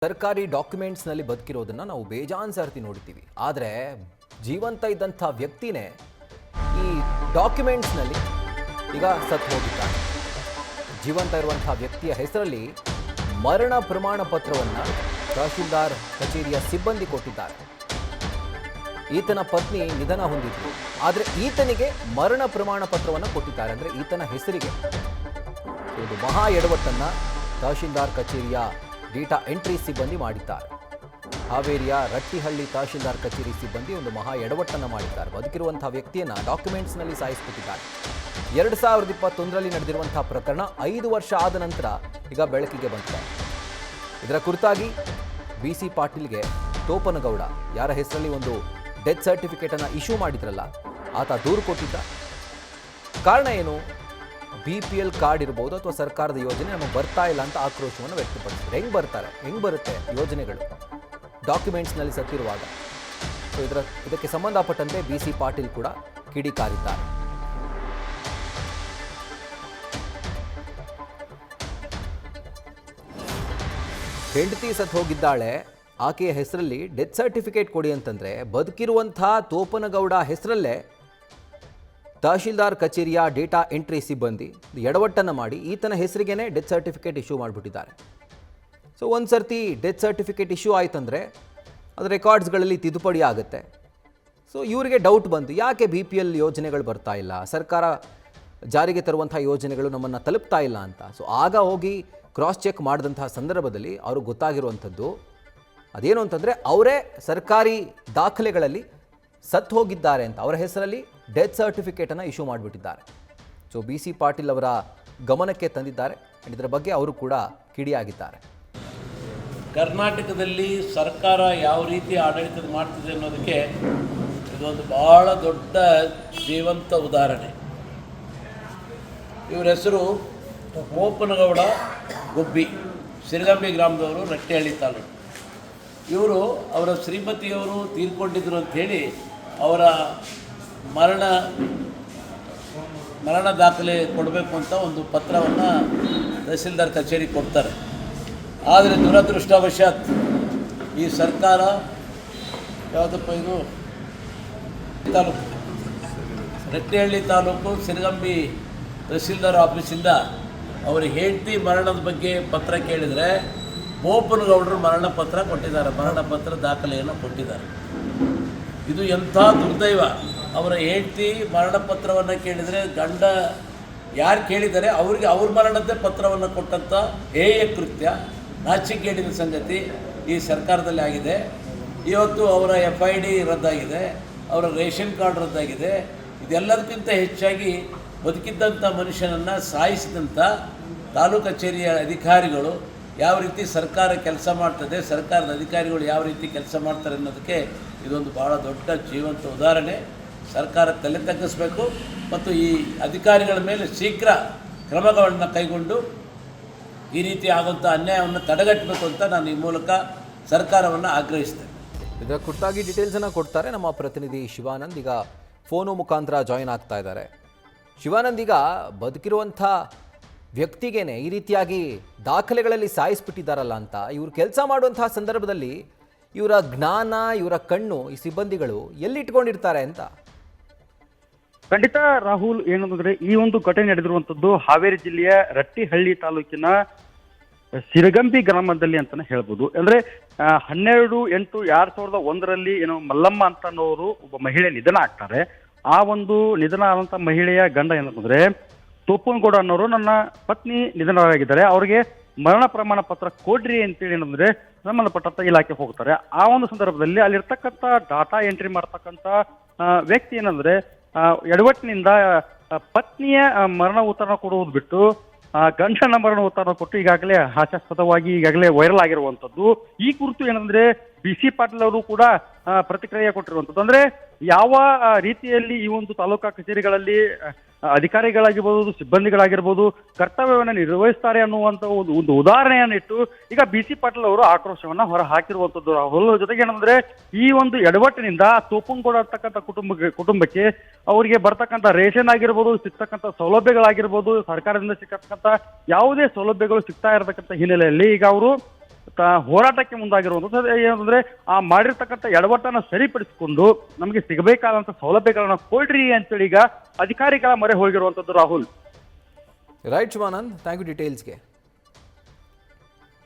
ಸರ್ಕಾರಿ ಡಾಕ್ಯುಮೆಂಟ್ಸ್ನಲ್ಲಿ ಬದುಕಿರೋದನ್ನು ನಾವು ಬೇಜಾನ್ ಸರ್ತಿ ನೋಡ್ತೀವಿ. ಆದರೆ ಜೀವಂತ ಇದ್ದಂಥ ವ್ಯಕ್ತಿನೇ ಈ ಡಾಕ್ಯುಮೆಂಟ್ಸ್ನಲ್ಲಿ ಈಗ ಸತ್ತು ಹೋಗಿದ್ದಾನೆ. ಜೀವಂತ ಇರುವಂಥ ವ್ಯಕ್ತಿಯ ಹೆಸರಲ್ಲಿ ಮರಣ ಪ್ರಮಾಣ ಪತ್ರವನ್ನು ತಹಶೀಲ್ದಾರ್ ಕಚೇರಿಯ ಸಿಬ್ಬಂದಿ ಕೊಟ್ಟಿದ್ದಾರೆ. ಈತನ ಪತ್ನಿ ನಿಧನ ಹೊಂದಿದ್ರು, ಆದರೆ ಈತನಿಗೆ ಮರಣ ಪ್ರಮಾಣ ಪತ್ರವನ್ನು ಕೊಟ್ಟಿದ್ದಾರೆ. ಅಂದರೆ ಈತನ ಹೆಸರಿಗೆ ಇದು ಮಹಾ ಎಡವಟ್ಟನ್ನು ತಹಶೀಲ್ದಾರ್ ಕಚೇರಿಯ ಡೇಟಾ ಎಂಟ್ರಿ ಸಿಬ್ಬಂದಿ ಮಾಡಿದ್ದಾರೆ. ಹಾವೇರಿಯ ರಟ್ಟಿಹಳ್ಳಿ ತಹಶೀಲ್ದಾರ್ ಕಚೇರಿ ಸಿಬ್ಬಂದಿ ಒಂದು ಮಹಾ ಎಡವಟ್ಟನ್ನು ಮಾಡಿದ್ದಾರೆ. ಬದುಕಿರುವಂಥ ವ್ಯಕ್ತಿಯನ್ನು ಡಾಕ್ಯುಮೆಂಟ್ಸ್ನಲ್ಲಿ ಸಾಯಿಸಿಬಿಟ್ಟಿದ್ದಾರೆ. 2021ರಲ್ಲಿ ನಡೆದಿರುವಂಥ ಪ್ರಕರಣ 5 ವರ್ಷ ಆದ ನಂತರ ಈಗ ಬೆಳಕಿಗೆ ಬಂದಿದೆ. ಇದರ ಕುರಿತಾಗಿ BC ಪಾಟೀಲ್ಗೆ ತೋಪನಗೌಡ, ಯಾರ ಹೆಸರಲ್ಲಿ ಒಂದು ಡೆತ್ ಸರ್ಟಿಫಿಕೇಟನ್ನು ಇಶ್ಯೂ ಮಾಡಿದ್ರಲ್ಲ, ಆತ ದೂರು ಕೊಟ್ಟಿದ್ದ. ಕಾರಣ ಏನು? BPL ಕಾರ್ಡ್ ಇರ್ಬೋದು ಅಥವಾ ಸರ್ಕಾರದ ಯೋಜನೆ ನಮಗೆ ಬರ್ತಾ ಇಲ್ಲ ಅಂತ ಆಕ್ರೋಶವನ್ನು ವ್ಯಕ್ತಪಡಿಸಿದ್ರು. ಹೆಂಗೆ ಬರುತ್ತೆ ಯೋಜನೆಗಳು ಡಾಕ್ಯುಮೆಂಟ್ಸ್ನಲ್ಲಿ ಸತ್ತಿರುವಾಗ? ಸೊ ಇದಕ್ಕೆ ಸಂಬಂಧಪಟ್ಟಂತೆ BC ಪಾಟೀಲ್ ಕೂಡ ಕಿಡಿಕಾರಿದ್ದಾರೆ. ಹೆಂಡತಿ ಸತ್ತು ಹೋಗಿದ್ದಾಳೆ, ಆಕೆಯ ಹೆಸರಲ್ಲಿ ಡೆತ್ ಸರ್ಟಿಫಿಕೇಟ್ ಕೊಡಿ ಅಂತಂದರೆ ಬದುಕಿರುವಂಥ ತೋಪನಗೌಡ ಹೆಸರಲ್ಲೇ ತಹಶೀಲ್ದಾರ್ ಕಚೇರಿಯ ಡೇಟಾ ಎಂಟ್ರಿ ಸಿಬ್ಬಂದಿ ಎಡವಟ್ಟನ್ನು ಮಾಡಿ ಈತನ ಹೆಸರಿಗೇ ಡೆತ್ ಸರ್ಟಿಫಿಕೇಟ್ ಇಶ್ಯೂ ಮಾಡಿಬಿಟ್ಟಿದ್ದಾರೆ. ಸೊ ಒಂದು ಸರ್ತಿ ಡೆತ್ ಸರ್ಟಿಫಿಕೇಟ್ ಇಶ್ಯೂ ಆಯ್ತಂದರೆ ಅದು ರೆಕಾರ್ಡ್ಸ್ಗಳಲ್ಲಿ ತಿದ್ದುಪಡಿ ಆಗುತ್ತೆ. ಸೊ ಇವರಿಗೆ ಡೌಟ್ ಬಂತು, ಯಾಕೆ BPL ಯೋಜನೆಗಳು ಬರ್ತಾ ಇಲ್ಲ, ಸರ್ಕಾರ ಜಾರಿಗೆ ತರುವಂಥ ಯೋಜನೆಗಳು ನಮ್ಮನ್ನು ತಲುಪ್ತಾ ಇಲ್ಲ ಅಂತ. ಸೊ ಆಗ ಹೋಗಿ ಕ್ರಾಸ್ ಚೆಕ್ ಮಾಡಿದಂತಹ ಸಂದರ್ಭದಲ್ಲಿ ಅವ್ರಿಗೆ ಗೊತ್ತಾಗಿರುವಂಥದ್ದು ಅದೇನು ಅಂತಂದರೆ, ಅವರೇ ಸರ್ಕಾರಿ ದಾಖಲೆಗಳಲ್ಲಿ ಸತ್ತು ಹೋಗಿದ್ದಾರೆ ಅಂತ ಅವರ ಹೆಸರಲ್ಲಿ ಡೆತ್ ಸರ್ಟಿಫಿಕೇಟನ್ನು ಇಶ್ಯೂ ಮಾಡಿಬಿಟ್ಟಿದ್ದಾರೆ. ಸೊ BC ಪಾಟೀಲ್ ಅವರ ಗಮನಕ್ಕೆ ತಂದಿದ್ದಾರೆ. ಇದರ ಬಗ್ಗೆ ಅವರು ಕೂಡ ಕಿಡಿಯಾಗಿದ್ದಾರೆ. ಕರ್ನಾಟಕದಲ್ಲಿ ಸರ್ಕಾರ ಯಾವ ರೀತಿ ಆಡಳಿತ ಮಾಡ್ತಿದೆ ಅನ್ನೋದಕ್ಕೆ ಇದೊಂದು ಬಹಳ ದೊಡ್ಡ ಜೀವಂತ ಉದಾಹರಣೆ. ಇವರ ಹೆಸರು ಮೋಪನಗೌಡ ಗುಬ್ಬಿ, ಸಿರಗಂಬಿ ಗ್ರಾಮದವರು, ರಟ್ಟಿಹಳ್ಳಿ ತಾಲೂಕು. ಇವರು ಅವರ ಶ್ರೀಮತಿಯವರು ತೀರ್ಕೊಂಡಿದ್ರು ಅಂಥೇಳಿ ಅವರ ಮರಣ ದಾಖಲೆ ಕೊಡಬೇಕು ಅಂತ ಒಂದು ಪತ್ರವನ್ನು ತಹಸೀಲ್ದಾರ್ ಕಚೇರಿಗೆ ಕೊಡ್ತಾರೆ. ಆದರೆ ದುರದೃಷ್ಟವಶಾತ್ ಈ ಸರ್ಕಾರ ಯಾವುದಪ್ಪ ಇದು ತಾಲೂಕು ರಟ್ಟಿಹಳ್ಳಿ ತಾಲೂಕು ಸಿರಗಂಬಿ ತಹಸೀಲ್ದಾರ್ ಆಫೀಸಿಂದ ಅವರ ಹೆಂಡತಿ ಮರಣದ ಬಗ್ಗೆ ಪತ್ರ ಕೇಳಿದರೆ ಮೋಪನಗೌಡರು ಮರಣ ಪತ್ರ ಕೊಟ್ಟಿದ್ದಾರೆ, ಮರಣ ಪತ್ರ ದಾಖಲೆಯನ್ನು ಕೊಟ್ಟಿದ್ದಾರೆ. ಇದು ಎಂಥ ದುರ್ದೈವ! ಅವರ ಹೆಂಡತಿ ಮರಣ ಪತ್ರವನ್ನು ಕೇಳಿದರೆ ಗಂಡ ಯಾರು ಕೇಳಿದ್ದಾರೆ ಅವರಿಗೆ ಅವ್ರ ಮರಣದ್ದೇ ಪತ್ರವನ್ನು ಕೊಟ್ಟಂಥ ಹೇಯ ಕೃತ್ಯ, ನಾಚಿಕೆಗೇಡಿನ ಸಂಗತಿ ಈ ಸರ್ಕಾರದಲ್ಲಿ ಆಗಿದೆ. ಇವತ್ತು ಅವರ FID ರದ್ದಾಗಿದೆ, ಅವರ ರೇಷನ್ ಕಾರ್ಡ್ ರದ್ದಾಗಿದೆ. ಇದೆಲ್ಲದಕ್ಕಿಂತ ಹೆಚ್ಚಾಗಿ ಬದುಕಿದ್ದಂಥ ಮನುಷ್ಯನನ್ನು ಸಾಯಿಸಿದಂಥ ತಾಲೂಕು ಕಚೇರಿಯ ಅಧಿಕಾರಿಗಳು ಯಾವ ರೀತಿ ಸರ್ಕಾರ ಕೆಲಸ ಮಾಡ್ತದೆ, ಸರ್ಕಾರದ ಅಧಿಕಾರಿಗಳು ಯಾವ ರೀತಿ ಕೆಲಸ ಮಾಡ್ತಾರೆ ಅನ್ನೋದಕ್ಕೆ ಇದೊಂದು ಭಾಳ ದೊಡ್ಡ ಜೀವಂತ ಉದಾಹರಣೆ. ಸರ್ಕಾರ ತಲೆ ತಗ್ಗಿಸಬೇಕು ಮತ್ತು ಈ ಅಧಿಕಾರಿಗಳ ಮೇಲೆ ಶೀಘ್ರ ಕ್ರಮಗಳನ್ನು ಕೈಗೊಂಡು ಈ ರೀತಿ ಆಗುವಂಥ ಅನ್ಯಾಯವನ್ನು ತಡೆಗಟ್ಟಬೇಕು ಅಂತ ನಾನು ಈ ಮೂಲಕ ಸರ್ಕಾರವನ್ನು ಆಗ್ರಹಿಸ್ತೇನೆ. ಇದರ ಕುರಿತಾಗಿ ಡೀಟೇಲ್ಸನ್ನು ಕೊಡ್ತಾರೆ ನಮ್ಮ ಪ್ರತಿನಿಧಿ ಶಿವಾನಂದ್. ಈಗ ಫೋನು ಮುಖಾಂತರ ಜಾಯಿನ್ ಆಗ್ತಾ ಇದ್ದಾರೆ. ಶಿವಾನಂದ್, ಈಗ ಬದುಕಿರುವಂಥ ವ್ಯಕ್ತಿಗೇನೆ ಈ ರೀತಿಯಾಗಿ ದಾಖಲೆಗಳಲ್ಲಿ ಸಾಯಿಸ್ಬಿಟ್ಟಿದ್ದಾರಲ್ಲ ಅಂತ ಇವರು ಕೆಲಸ ಮಾಡುವಂತಹ ಸಂದರ್ಭದಲ್ಲಿ ಇವರ ಜ್ಞಾನ, ಇವರ ಕಣ್ಣು ಈ ಸಿಬ್ಬಂದಿಗಳು ಎಲ್ಲಿಟ್ಕೊಂಡಿರ್ತಾರೆ ಅಂತ? ಖಂಡಿತ ರಾಹುಲ್, ಏನಂದ್ರೆ ಈ ಒಂದು ಘಟನೆ ನಡೆದಿರುವಂತದ್ದು ಹಾವೇರಿ ಜಿಲ್ಲೆಯ ರಟ್ಟಿಹಳ್ಳಿ ತಾಲೂಕಿನ ಸಿರಗಂಬಿ ಗ್ರಾಮದಲ್ಲಿ ಅಂತಾನೆ ಹೇಳ್ಬೋದು. ಅಂದ್ರೆ 12/8/2001 ಏನು ಮಲ್ಲಮ್ಮ ಅಂತನೋರು ಒಬ್ಬ ಮಹಿಳೆ ನಿಧನ ಆಗ್ತಾರೆ. ಆ ಒಂದು ನಿಧನ ಆದಂತ ಮಹಿಳೆಯ ಗಂಡ ಏನಂತಂದ್ರೆ ತೋಪನಗೌಡ ಅನ್ನೋರು, ನನ್ನ ಪತ್ನಿ ನಿಧನರಾಗಿದ್ದಾರೆ, ಅವ್ರಿಗೆ ಮರಣ ಪ್ರಮಾಣ ಪತ್ರ ಕೊಡ್ರಿ ಅಂತೇಳಿ ಏನಂದ್ರೆ ಸಂಬಂಧಪಟ್ಟಂತ ಇಲಾಖೆ ಹೋಗ್ತಾರೆ. ಆ ಒಂದು ಸಂದರ್ಭದಲ್ಲಿ ಅಲ್ಲಿರ್ತಕ್ಕಂಥ ಡಾಟಾ ಎಂಟ್ರಿ ಮಾಡ್ತಕ್ಕಂಥ ವ್ಯಕ್ತಿ ಏನಂದ್ರೆ ಎಡವಟ್ಟಿನಿಂದ ಪತ್ನಿಯ ಮರಣ ಉತ್ತರ ಕೊಡುವುದು ಬಿಟ್ಟು ಗಂಡನ ಮರಣ ಉತ್ತರ ಕೊಟ್ಟು ಈಗಾಗಲೇ ಹಾಸ್ಯಾಸ್ಪದವಾಗಿ ಈಗಾಗಲೇ ವೈರಲ್ ಆಗಿರುವಂತದ್ದು. ಈ ಕುರಿತು ಏನಂದ್ರೆ BC ಪಾಟೀಲ್ ಅವರು ಕೂಡ ಪ್ರತಿಕ್ರಿಯೆ ಕೊಟ್ಟಿರುವಂಥದ್ದು. ಅಂದ್ರೆ ಯಾವ ರೀತಿಯಲ್ಲಿ ಈ ಒಂದು ತಾಲೂಕಾ ಕಚೇರಿಗಳಲ್ಲಿ ಅಧಿಕಾರಿಗಳಾಗಿರ್ಬೋದು, ಸಿಬ್ಬಂದಿಗಳಾಗಿರ್ಬೋದು ಕರ್ತವ್ಯವನ್ನು ನಿರ್ವಹಿಸ್ತಾರೆ ಅನ್ನುವಂಥ ಒಂದು ಉದಾಹರಣೆಯನ್ನಿಟ್ಟು ಈಗ BC ಪಾಟೀಲ್ ಅವರು ಆಕ್ರೋಶವನ್ನ ಹೊರ ಹಾಕಿರುವಂಥದ್ದು. ರಾಹುಲ್, ಜೊತೆಗೆ ಏನಂದ್ರೆ ಈ ಒಂದು ಎಡವಟ್ಟಿನಿಂದ ತೋಪನಗೌಡ ಅಂತಕ್ಕಂಥ ಕುಟುಂಬಕ್ಕೆ ಅವರಿಗೆ ಬರ್ತಕ್ಕಂಥ ರೇಷನ್ ಆಗಿರ್ಬೋದು, ಸಿಗ್ತಕ್ಕಂಥ ಸೌಲಭ್ಯಗಳಾಗಿರ್ಬೋದು, ಸರ್ಕಾರದಿಂದ ಸಿಕ್ಕತಕ್ಕಂಥ ಯಾವುದೇ ಸೌಲಭ್ಯಗಳು ಸಿಗ್ತಾ ಇರತಕ್ಕಂಥ ಹಿನ್ನೆಲೆಯಲ್ಲಿ ಈಗ ಅವರು ಹೋರಾಟಕ್ಕೆ ಮುಂದಾಗಿರುವಂಥದ್ದು. ಏನಂದ್ರೆ ಆ ಮಾಡಿರ್ತಕ್ಕಂಥ ಎಡವಟ್ಟನ್ನು ಸರಿಪಡಿಸಿಕೊಂಡು ನಮಗೆ ಸಿಗಬೇಕಾದಂಥ ಸೌಲಭ್ಯಗಳನ್ನ ಕೊಡ್ರಿ ಅಂತೇಳಿ ಈಗ ಅಧಿಕಾರಿಗಳ ಮೊರೆ ಹೋಗಿರುವಂಥದ್ದು Rahul. Right Shivanand, thank you ಡೀಟೇಲ್ಸ್ಗೆ.